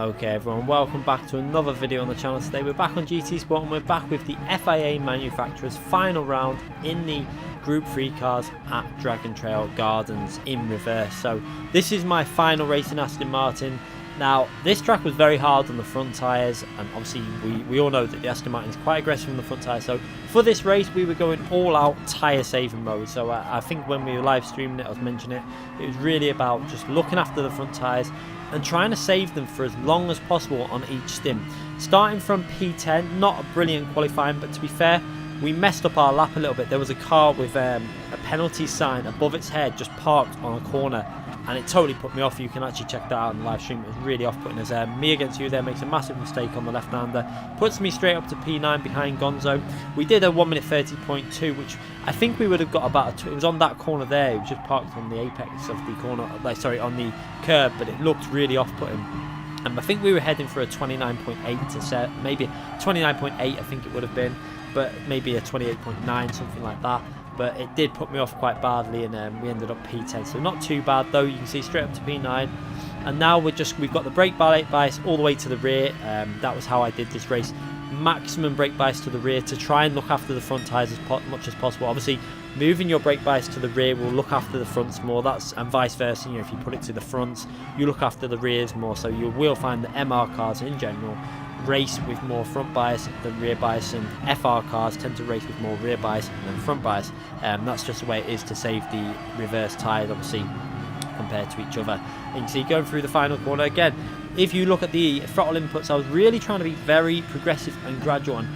Okay everyone, welcome back to another video on the channel. Today we're back on GT Sport and we're back with the FIA Manufacturer's final round in the Group 3 cars at Dragon Trail Gardens in reverse. So this is my final race in Aston Martin. Now this track was very hard on the front tyres, and obviously we all know that the Aston Martin is quite aggressive on the front tyres. So for this race we were going all out tyre saving mode. So I think when we were live streaming it, I was mentioning it was really about just looking after the front tyres and trying to save them for as long as possible on each stint. Starting from P10, not a brilliant qualifying, but to be fair, we messed up our lap a little bit. There was a car with a penalty sign above its head just parked on a corner, and it totally put me off. You can actually check that out on the live stream. It was really off-putting as me against you there makes a massive mistake on the left-hander. Puts me straight up to P9 behind Gonzo. We did a 1 minute 30.2, which I think we would have got about it was on that corner there. It was just parked on the apex of the corner, like sorry, on the curb, but it looked really off-putting. And I think we were heading for a 29.8 to set, maybe 29.8 I think it would have been, but maybe a 28.9, something like that. But it did put me off quite badly, and we ended up P10, so not too bad though. You can see straight up to P9, and now we've got the brake bias all the way to the rear. That was how I did this race. Maximum brake bias to the rear to try and look after the front tyres as much as possible. Obviously moving your brake bias to the rear will look after the fronts more, and vice versa. You know, if you put it to the fronts, you look after the rears more. So you will find that MR cars in general race with more front bias than rear bias, and FR cars tend to race with more rear bias than front bias. That's just the way it is to save the reverse tyres, obviously, compared to each other. And you can see going through the final corner again, if you look at the throttle inputs, I was really trying to be very progressive and gradual, and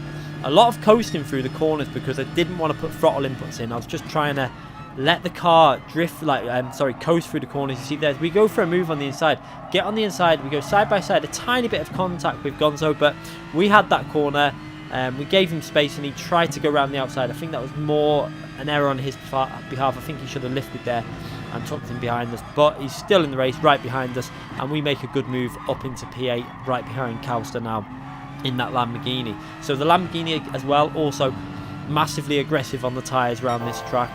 a lot of coasting through the corners because I didn't want to put throttle inputs in. I was just trying to let the car drift, coast through the corners. You see there, we go for a move on the inside, get on the inside, we go side by side, a tiny bit of contact with Gonzo, but we had that corner, we gave him space and he tried to go around the outside. I think that was more an error on his behalf. I think he should have lifted there and tucked him behind us, but he's still in the race right behind us, and we make a good move up into P8 right behind Calster now in that Lamborghini. So the Lamborghini as well, also massively aggressive on the tyres around this track,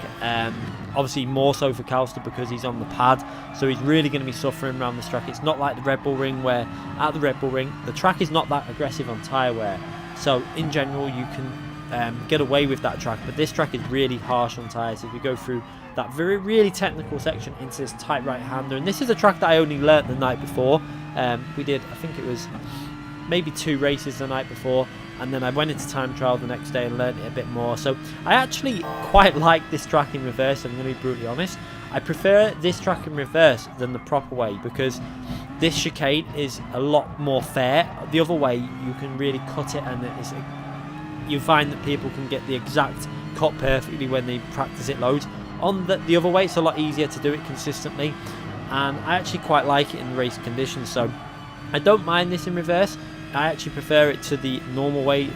obviously more so for Calster because he's on the pad, so he's really going to be suffering around this track. It's not like the Red Bull Ring, where at the Red Bull Ring the track is not that aggressive on tyre wear, so in general you can get away with that track, but this track is really harsh on tyres. If you go through that really technical section into this tight right hander, and this is a track that I only learnt the night before. We did, I think it was maybe 2 races the night before, and then I went into time trial the next day and learned it a bit more. So I actually quite like this track in reverse, I'm going to be brutally honest. I prefer this track in reverse than the proper way, because this chicane is a lot more fair. The other way you can really cut it, and you find that people can get the exact cut perfectly when they practice it loads. On the other way it's a lot easier to do it consistently, and I actually quite like it in race conditions, so I don't mind this in reverse. I actually prefer it to the normal way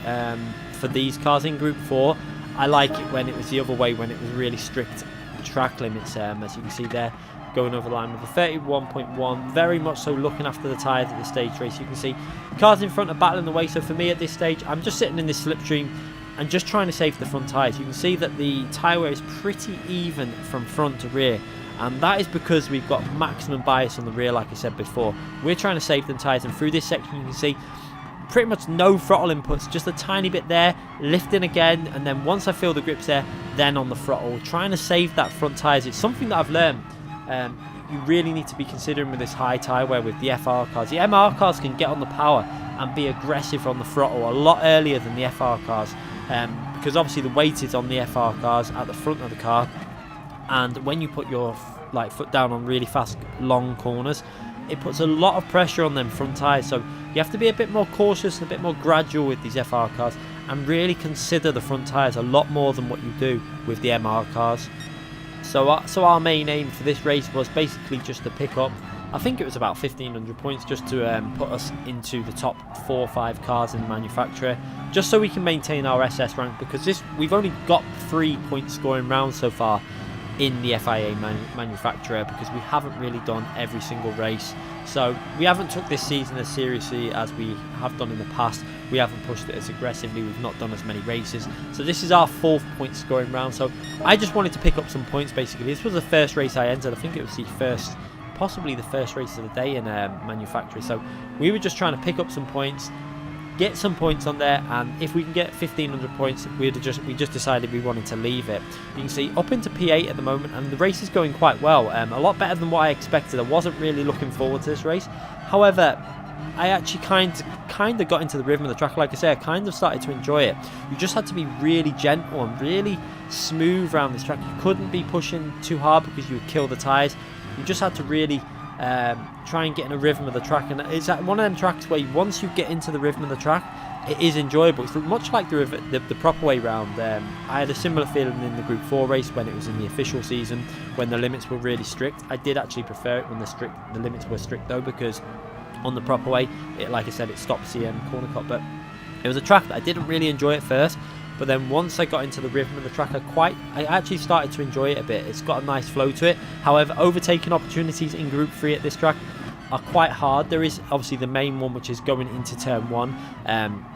for these cars in Group 4. I like it when it was the other way, when it was really strict track limits, as you can see there, going over the line with a 31.1, very much so looking after the tyres at this stage race. You can see cars in front are battling the way, so for me at this stage I'm just sitting in this slipstream and just trying to save the front tyres. You can see that the tyre wear is pretty even from front to rear, and that is because we've got maximum bias on the rear. Like I said before, we're trying to save them tyres, and through this section you can see pretty much no throttle inputs, just a tiny bit there, lifting again, and then once I feel the grips there, then on the throttle, trying to save that front tyres. It's something that I've learned you really need to be considering with this high tyre wear with the FR cars. The MR cars can get on the power and be aggressive on the throttle a lot earlier than the FR cars, because obviously the weight is on the FR cars at the front of the car, and when you put your foot down on really fast long corners, it puts a lot of pressure on them front tyres. So you have to be a bit more cautious and a bit more gradual with these FR cars, and really consider the front tyres a lot more than what you do with the MR cars. So our main aim for this race was basically just to pick up, I think it was about 1,500 points, just to put us into the top 4 or 5 cars in the manufacturer, just so we can maintain our SS rank, because we've only got 3 point scoring rounds so far in the FIA Manufacturer, because we haven't really done every single race. So we haven't took this season as seriously as we have done in the past. We haven't pushed it as aggressively. We've not done as many races. So this is our 4th point scoring round. So I just wanted to pick up some points basically. This was the first race I entered. I think it was the first possibly the first race of the day in Manufacturer. So we were just trying to pick up some points, get some points on there, and if we can get 1500 points, we just decided we wanted to leave it. You can see up into P8 at the moment, and the race is going quite well, a lot better than what I expected. I wasn't really looking forward to this race. However, I actually kind of got into the rhythm of the track. Like I say, I kind of started to enjoy it. You just had to be really gentle and really smooth around this track. You couldn't be pushing too hard because you would kill the tyres. You just had to really try and get in a rhythm of the track, and it's one of them tracks where once you get into the rhythm of the track, it is enjoyable. It's much like the proper way round. I had a similar feeling in the Group 4 race when it was in the official season, when the limits were really strict. I did actually prefer it when the limits were strict though, because on the proper way, like I said, it stops the corner cut. But it was a track that I didn't really enjoy at first, but then once I got into the rhythm of the track, I actually started to enjoy it a bit. It's got a nice flow to it. However, overtaking opportunities in Group 3 at this track are quite hard. There is obviously the main one, which is going into turn 1,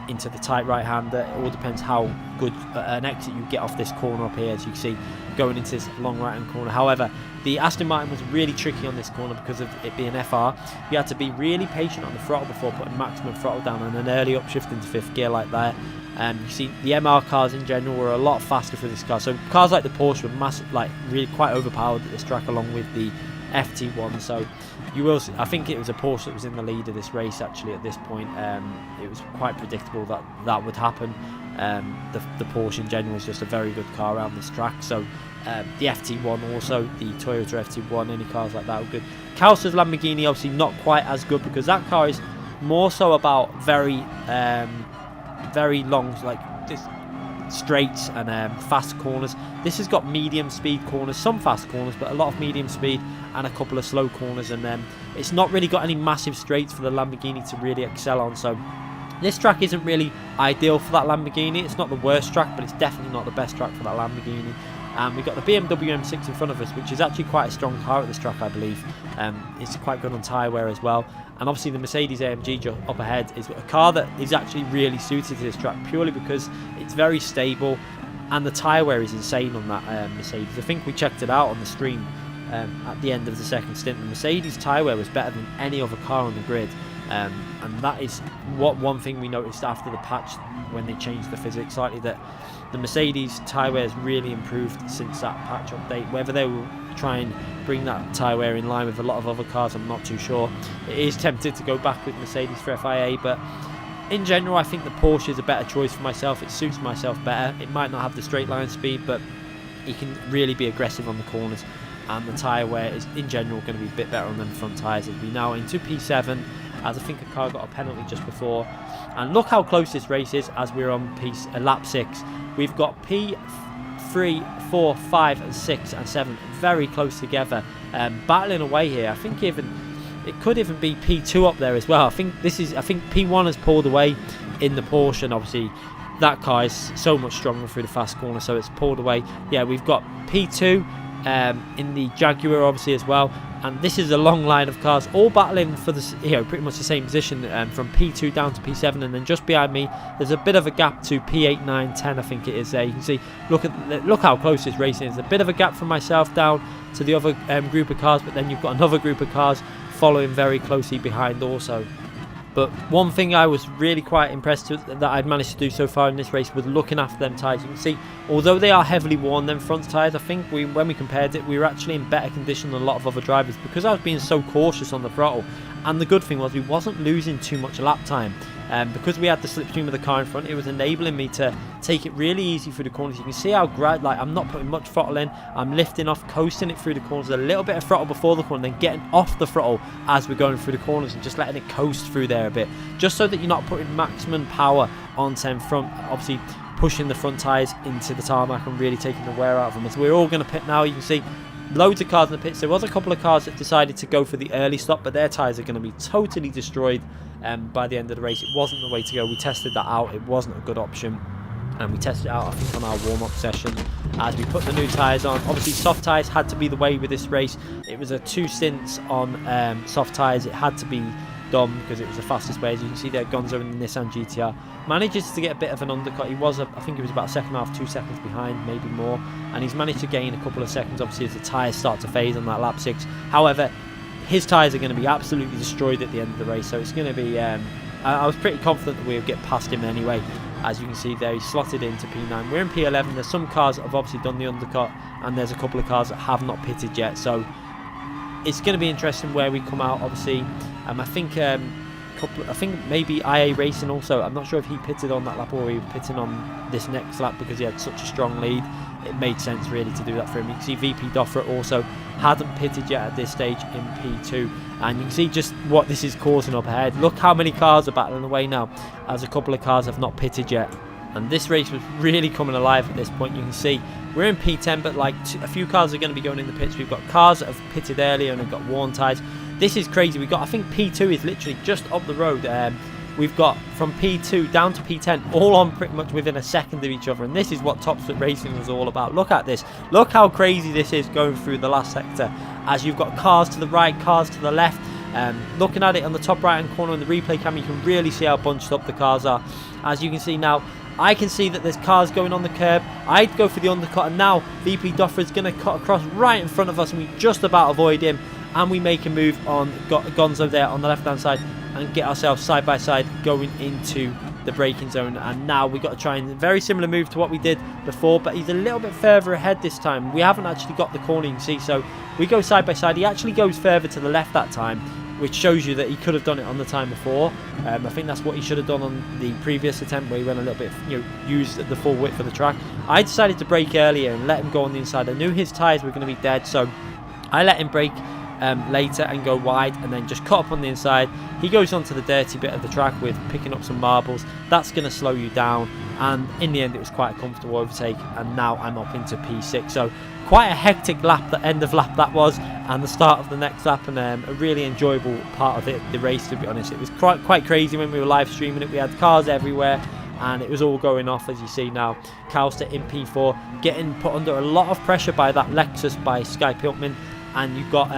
into the tight right hander. It all depends how good an exit you get off this corner up here, as you can see, going into this long right hand corner. However, the Aston Martin was really tricky on this corner because of it being FR. You had to be really patient on the throttle before putting maximum throttle down, and an early upshift into 5th gear like that. You see the MR cars in general were a lot faster for this car. So cars like the Porsche were massive, like really quite overpowered at this track, along with the FT1. So you will see, I think it was a Porsche that was in the lead of this race actually at this point. It was quite predictable that that would happen. The Porsche in general is just a very good car around this track. So the FT1 also, the Toyota FT1, any cars like that were good. Kousa's Lamborghini obviously not quite as good, because that car is more so about very long, like this straights and fast corners. This has got medium speed corners, some fast corners, but a lot of medium speed and a couple of slow corners, and it's not really got any massive straights for the Lamborghini to really excel on. So this track isn't really ideal for that Lamborghini. It's not the worst track, but it's definitely not the best track for that Lamborghini. We've got the BMW M6 in front of us, which is actually quite a strong car at this track, I believe. It's quite good on tyre wear as well. And obviously the Mercedes AMG up ahead is a car that is actually really suited to this track, purely because it's very stable and the tyre wear is insane on that Mercedes. I think we checked it out on the stream at the end of the second stint. The Mercedes tyre wear was better than any other car on the grid. And that is one thing we noticed after the patch, when they changed the physics slightly, that the Mercedes tyre wear has really improved since that patch update. Whether they will try and bring that tyre wear in line with a lot of other cars, I'm not too sure. It is tempted to go back with Mercedes for FIA, but in general I think the Porsche is a better choice for myself. It suits myself better. It might not have the straight line speed, but it can really be aggressive on the corners, and the tyre wear is in general going to be a bit better on them front tyres. As we now into P7, as I think a car got a penalty just before. And look how close this race is as we're on lap 6. We've got P3, 4, 5 and 6 and 7 very close together, battling away here. I think it could even be P2 up there as well. I think P1 has pulled away in the Porsche, and obviously that car is so much stronger through the fast corner, so it's pulled away. Yeah, we've got P2 in the Jaguar obviously as well. And this is a long line of cars all battling for this, pretty much the same position, from P2 down to P7, and then just behind me there's a bit of a gap to P8, 9, 10 I think it is there. You can see, look how close this race is. A bit of a gap from myself down to the other group of cars, but then you've got another group of cars following very closely behind also. But one thing I was really quite impressed with that I'd managed to do so far in this race was looking after them tyres. You can see, although they are heavily worn, them front tyres, I think when we compared it, we were actually in better condition than a lot of other drivers, because I was being so cautious on the throttle. And the good thing was we wasn't losing too much lap time. Because we had the slipstream of the car in front, it was enabling me to take it really easy through the corners. You can see how I'm not putting much throttle in. I'm lifting off, coasting it through the corners, a little bit of throttle before the corner, then getting off the throttle as we're going through the corners and just letting it coast through there a bit, just so that you're not putting maximum power on them front, obviously pushing the front tyres into the tarmac and really taking the wear out of them. As we're all going to pit now, you can see loads of cars in the pits. There was a couple of cars that decided to go for the early stop, but their tyres are going to be totally destroyed by the end of the race. It wasn't the way to go. We tested that out. It wasn't a good option, and we tested it out, I think, on our warm-up session as we put the new tyres on. Obviously soft tyres had to be the way with this race. It was a 2 stints on soft tyres. It had to be done because it was the fastest way. As you can see there, Gonzo in the Nissan GTR manages to get a bit of an undercut. I think he was about a second half, 2 seconds behind, maybe more, and he's managed to gain a couple of seconds obviously as the tyres start to fade on that lap 6. However, his tyres are going to be absolutely destroyed at the end of the race. So it's going to be, I was pretty confident that we would get past him anyway. As you can see there, he's slotted into P9. We're in P11. There's some cars that have obviously done the undercut, and there's a couple of cars that have not pitted yet. So it's going to be interesting where we come out. Obviously, I think maybe IA Racing also. I'm not sure if he pitted on that lap or he was pitting on this next lap because he had such a strong lead. It made sense really to do that for him. You can see VP Doffra also hadn't pitted yet at this stage in P2, and you can see just what this is causing up ahead. Look how many cars are battling away now, as a couple of cars have not pitted yet. And this race was really coming alive at this point. You can see we're in P10, but like a few cars are going to be going in the pits. We've got cars that have pitted earlier and have got worn tyres. This is crazy. We've got, I think P2 is literally just up the road. We've got from P2 down to P10 all on pretty much within a second of each other, and this is what Top Split Racing was all about. Look at this. Look how crazy this is going through the last sector, as you've got cars to the right, cars to the left. Looking at it on the top right hand corner in the replay cam, you can really see how bunched up the cars are. As you can see now, I can see that there's cars going on the curb. I'd go for the undercut, and now VP Doffra is going to cut across right in front of us, and we just about avoid him, and we make a move on Gonzo there on the left hand side and get ourselves side by side going into the braking zone. And now we've got to try and very similar move to what we did before, but he's a little bit further ahead this time. We haven't actually got the corner, you can see, so we go side by side. He actually goes further to the left that time, which shows you that he could have done it on the time before. I think that's what he should have done on the previous attempt, where he went a little bit, used the full width of the track. I decided to brake earlier and let him go on the inside. I knew his tyres were going to be dead, so I let him brake later and go wide, and then just cut up on the inside. He goes onto the dirty bit of the track with picking up some marbles. That's going to slow you down, and in the end it was quite a comfortable overtake, and now I'm up into P6. So quite a hectic lap, the end of lap that was, and the start of the next lap, and a really enjoyable part of it, the race, to be honest. It was quite crazy when we were live streaming it. We had cars everywhere, and it was all going off, as you see now. Calster in P4, getting put under a lot of pressure by that Lexus by Sky Piltman, and you've got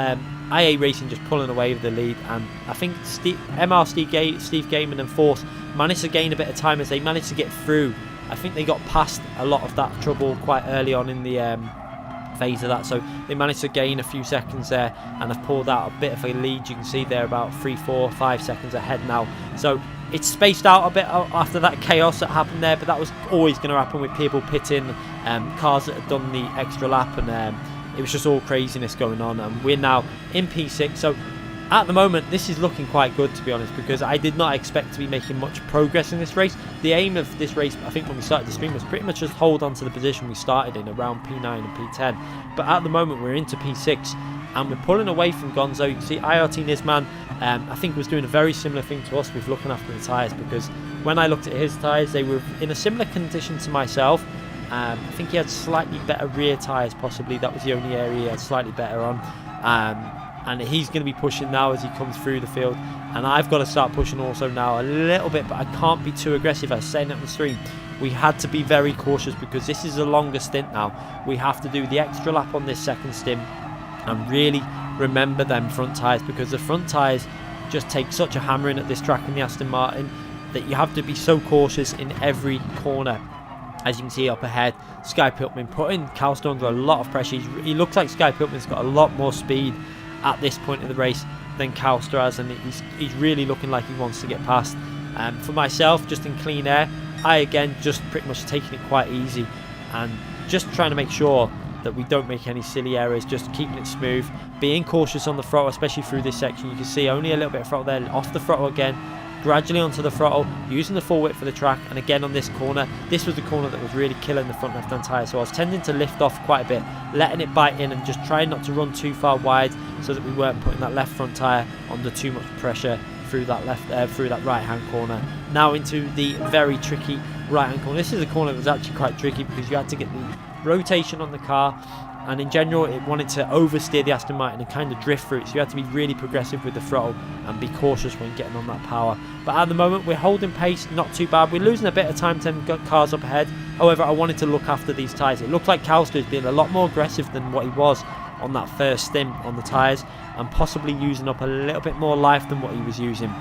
IA Racing just pulling away with the lead. And I think Steve Gaiman and Force managed to gain a bit of time as they managed to get through. I think they got past a lot of that trouble quite early on in the phase of that, so they managed to gain a few seconds there and have pulled out a bit of a lead. You can see they're about 3, 4, 5 seconds ahead now, so it's spaced out a bit after that chaos that happened there, but that was always going to happen with people pitting, cars that had done the extra lap, and it was just all craziness going on. And we're now in P6, so at the moment this is looking quite good, to be honest, because I did not expect to be making much progress in this race. The aim of this race, I think when we started the stream, was pretty much just hold on to the position we started in around P9 and P10, but at the moment we're into P6 and we're pulling away from Gonzo. You can see IRT Nisman, I think, was doing a very similar thing to us with looking after the tyres, because when I looked at his tyres, they were in a similar condition to myself. I think he had slightly better rear tyres, possibly. That was the only area he had slightly better on. And he's going to be pushing now as he comes through the field, and I've got to start pushing also now a little bit, but I can't be too aggressive. I was saying on the stream, we had to be very cautious because this is a longer stint now. We have to do the extra lap on this second stint and really remember them front tyres, because the front tyres just take such a hammering at this track in the Aston Martin that you have to be so cautious in every corner. As you can see up ahead, Sky Piltman putting Calster under a lot of pressure. He looks like Sky Piltman's got a lot more speed at this point in the race than Calster has, and he's really looking like he wants to get past. For myself, just in clean air, I again just pretty much taking it quite easy and just trying to make sure that we don't make any silly errors, just keeping it smooth, being cautious on the throttle, especially through this section. You can see only a little bit of throttle there, off the throttle again, gradually onto the throttle, using the full width for the track. And again on this corner, this was the corner that was really killing the front left hand tyre, so I was tending to lift off quite a bit, letting it bite in and just trying not to run too far wide so that we weren't putting that left front tyre under too much pressure through that through that right hand corner. Now into the very tricky right hand corner. This is a corner that was actually quite tricky because you had to get the rotation on the car, and in general it wanted to oversteer the Aston Martin and kind of drift through it, so you had to be really progressive with the throttle and be cautious when getting on that power. But at the moment we're holding pace, not too bad. We're losing a bit of time to get cars up ahead. However, I wanted to look after these tyres. It looked like Calster is being a lot more aggressive than what he was on that first stint on the tyres, and possibly using up a little bit more life than what he was using,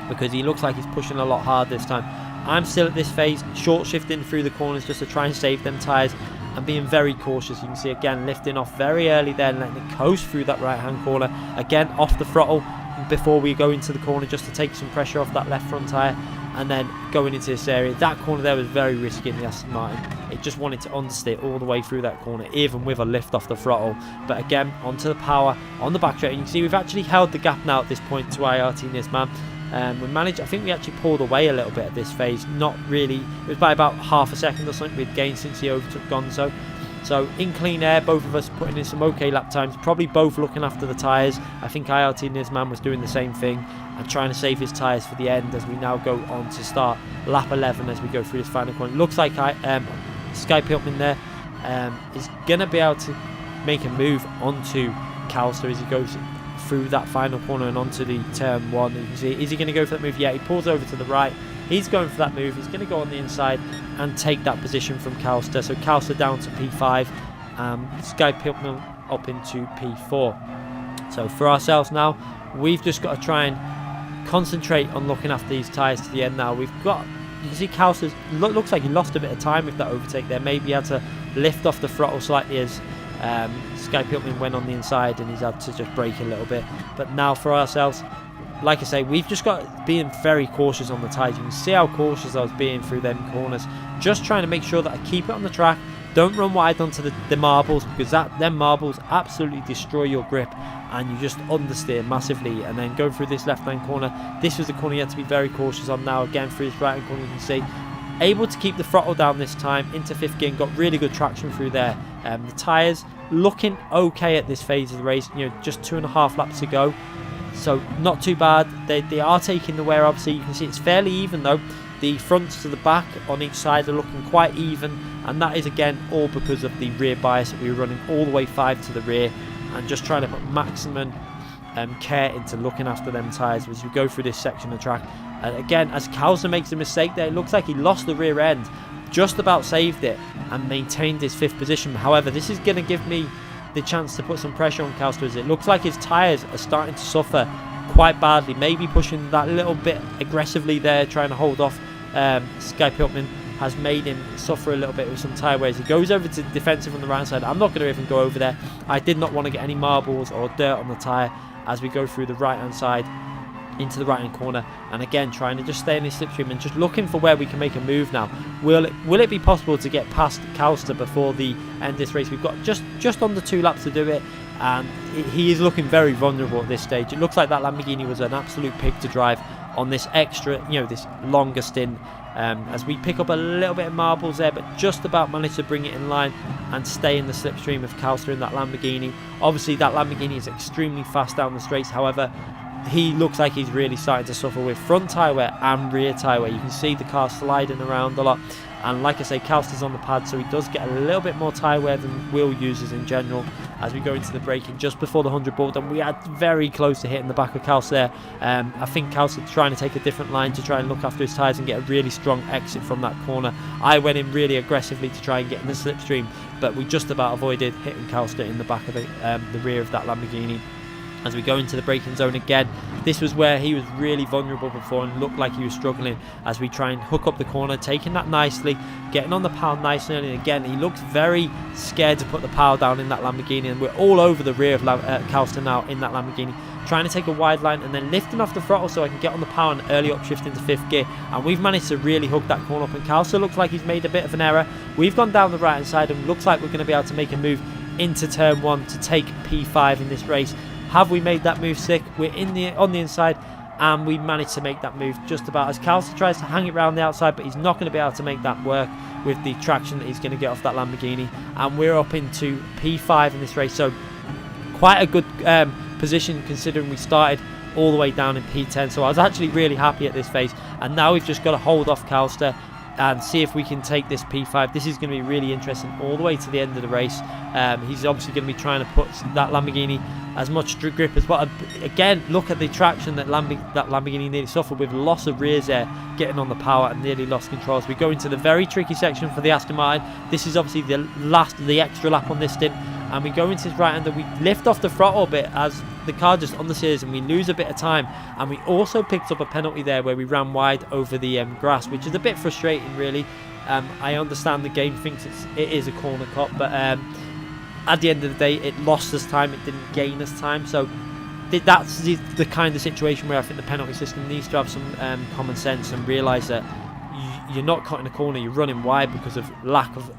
because he looks like he's pushing a lot hard this time. I'm still at this phase, short shifting through the corners just to try and save them tyres, and being very cautious. You can see again lifting off very early there and letting it coast through that right hand corner, again off the throttle before we go into the corner just to take some pressure off that left front tyre, and then going into this area. That corner there was very risky in the Aston Martin. It just wanted to understeer all the way through that corner, even with a lift off the throttle. But again, onto the power on the back straight. And you can see we've actually held the gap now at this point to IRT Nisman. We managed, I think we actually pulled away a little bit at this phase. Not really, it was by about half a second or something we'd gained since he overtook Gonzo. So in clean air, both of us putting in some okay lap times, probably both looking after the tyres. I think IRT Nisman was doing the same thing and trying to save his tyres for the end as we now go on to start lap 11 as we go through this final corner. It looks like Sky Piltman there is going to be able to make a move onto Calster as he goes through that final corner and onto the turn 1. You can see, is he going to go for that move? Yeah, he pulls over to the right. He's going for that move. He's going to go on the inside and take that position from Calster. So Calster down to P5, Sky Piltman up into P4. So for ourselves now, we've just got to try and concentrate on looking after these tyres to the end now. We've got, you can see Calster looks like he lost a bit of time with that overtake there. Maybe he had to lift off the throttle slightly as Sky Piltman went on the inside and he's had to just brake a little bit. But now for ourselves, like I say, we've just got being very cautious on the tyres. You can see how cautious I was being through them corners. Just trying to make sure that I keep it on the track. Don't run wide onto the marbles, because them marbles absolutely destroy your grip and you just understeer massively. And then going through this left hand corner, this was the corner you had to be very cautious on. Now again through this right hand corner, you can see able to keep the throttle down this time into 5th gear and got really good traction through there. The tyres looking okay at this phase of the race, you know, just 2.5 laps to go. So not too bad. They are taking the wear. Obviously you can see it's fairly even though. The fronts to the back on each side are looking quite even, and that is again all because of the rear bias that we were running all the way 5 to the rear and just trying to put maximum care into looking after them tyres as we go through this section of track. And again, as Calster makes a mistake there, it looks like he lost the rear end, just about saved it and maintained his 5th position. However, this is going to give me the chance to put some pressure on Calster as it looks like his tyres are starting to suffer quite badly, maybe pushing that little bit aggressively there, trying to hold off. Sky Piltman has made him suffer a little bit with some tyre wears. He goes over to the defensive on the right side. I'm not going to even go over there. I did not want to get any marbles or dirt on the tyre as we go through the right hand side into the right hand corner, and again trying to just stay in this slipstream and just looking for where we can make a move now. Will it be possible to get past Calster before the end of this race? We've got just under 2 laps to do it, and he is looking very vulnerable at this stage. It looks like that Lamborghini was an absolute pig to drive on this extra, you know, this longer stint, as we pick up a little bit of marbles there, but just about managed to bring it in line and stay in the slipstream of Calster in that Lamborghini. Obviously that Lamborghini is extremely fast down the straights, however he looks like he's really starting to suffer with front tyre wear and rear tyre wear. You can see the car sliding around a lot, and like I say, Calster's on the pad, so he does get a little bit more tyre wear than Will uses in general. As we go into the braking just before the 100 ball done, we had very close to hitting the back of Calster there. I think Calster trying to take a different line to try and look after his tyres and get a really strong exit from that corner. I went in really aggressively to try and get in the slipstream, but we just about avoided hitting Calster in the back of the rear of that Lamborghini. As we go into the braking zone again, this was where he was really vulnerable before and looked like he was struggling as we try and hook up the corner, taking that nicely, getting on the power nice and early. And again, he looks very scared to put the power down in that Lamborghini, and we're all over the rear of Calster now in that Lamborghini, trying to take a wide line and then lifting off the throttle so I can get on the power and early upshift into 5th gear. And we've managed to really hook that corner up, and Calster looks like he's made a bit of an error. We've gone down the right hand side and looks like we're going to be able to make a move into turn 1 to take P5 in this race. Have we made that move sick? We're on the inside, and we managed to make that move just about as Calster tries to hang it around the outside, but he's not going to be able to make that work with the traction that he's going to get off that Lamborghini. And we're up into P5 in this race, so quite a good position considering we started all the way down in P10. So I was actually really happy at this phase, and now we've just got to hold off Calster and see if we can take this P5. This is going to be really interesting all the way to the end of the race. He's obviously going to be trying to put that Lamborghini as much grip as well. Again, look at the traction that Lamborghini nearly suffered with loss of rears there, getting on the power and nearly lost control. As we go into the very tricky section for the Aston Martin. This is obviously the extra lap on this stint, and we go into this right-hander. We lift off the throttle a bit as the car just understeers, and we lose a bit of time. And we also picked up a penalty there where we ran wide over the grass, which is a bit frustrating, really. I understand the game thinks it is a corner cut, but at the end of the day, it lost us time, it didn't gain us time. So that's the kind of situation where I think the penalty system needs to have some common sense and realise that you're not cutting a corner, you're running wide because of lack of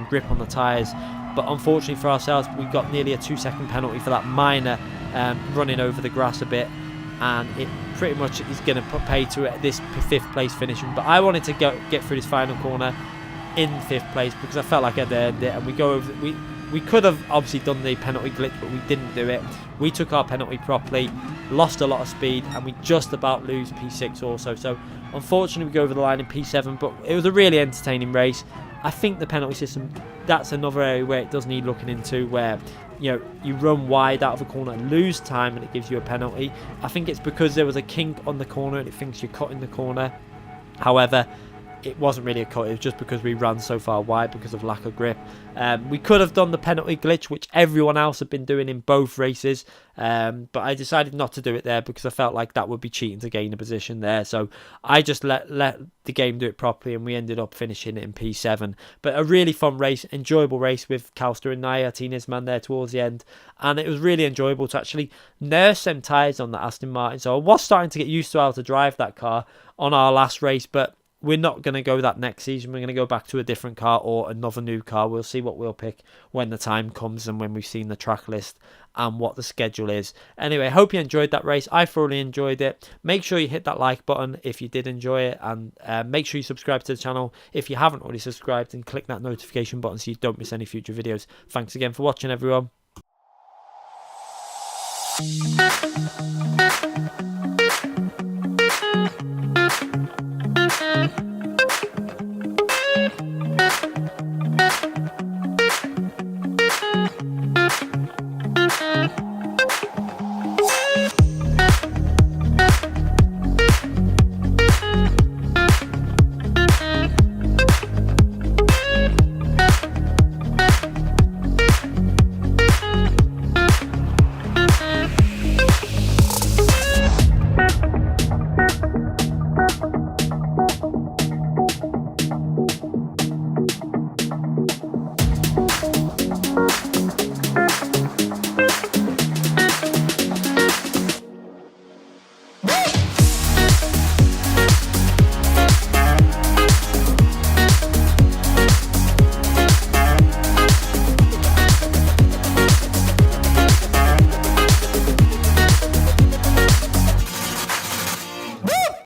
grip on the tyres. But unfortunately for ourselves, we got nearly a 2-second penalty for that minor running over the grass a bit, and it pretty much is going to pay to this 5th place finishing. But I wanted to get through this final corner in 5th place because I felt like I'd earned it, and we go over. We could have obviously done the penalty glitch, but we didn't do it. We took our penalty properly, lost a lot of speed, and we just about lose P6 also. So unfortunately we go over the line in P7, but it was a really entertaining race. I think the penalty system, that's another area where it does need looking into, where you run wide out of a corner, lose time, and it gives you a penalty. I think it's because there was a kink on the corner and it thinks you're cutting the corner. However, it wasn't really a cut, it was just because we ran so far wide because of lack of grip. We could have done the penalty glitch, which everyone else had been doing in both races, but I decided not to do it there because I felt like that would be cheating to gain a position there. So I just let the game do it properly, and we ended up finishing it in P7. But a really fun race, enjoyable race with Calster and Naya, Tina's man, there towards the end, and it was really enjoyable to actually nurse them tyres on the Aston Martin. So I was starting to get used to how to drive that car on our last race, but we're not going to go that next season. We're going to go back to a different car or another new car. We'll see what we'll pick when the time comes and when we've seen the track list and what the schedule is. Anyway, hope you enjoyed that race. I thoroughly enjoyed it. Make sure you hit that like button if you did enjoy it, and make sure you subscribe to the channel if you haven't already subscribed, and click that notification button so you don't miss any future videos. Thanks again for watching, everyone.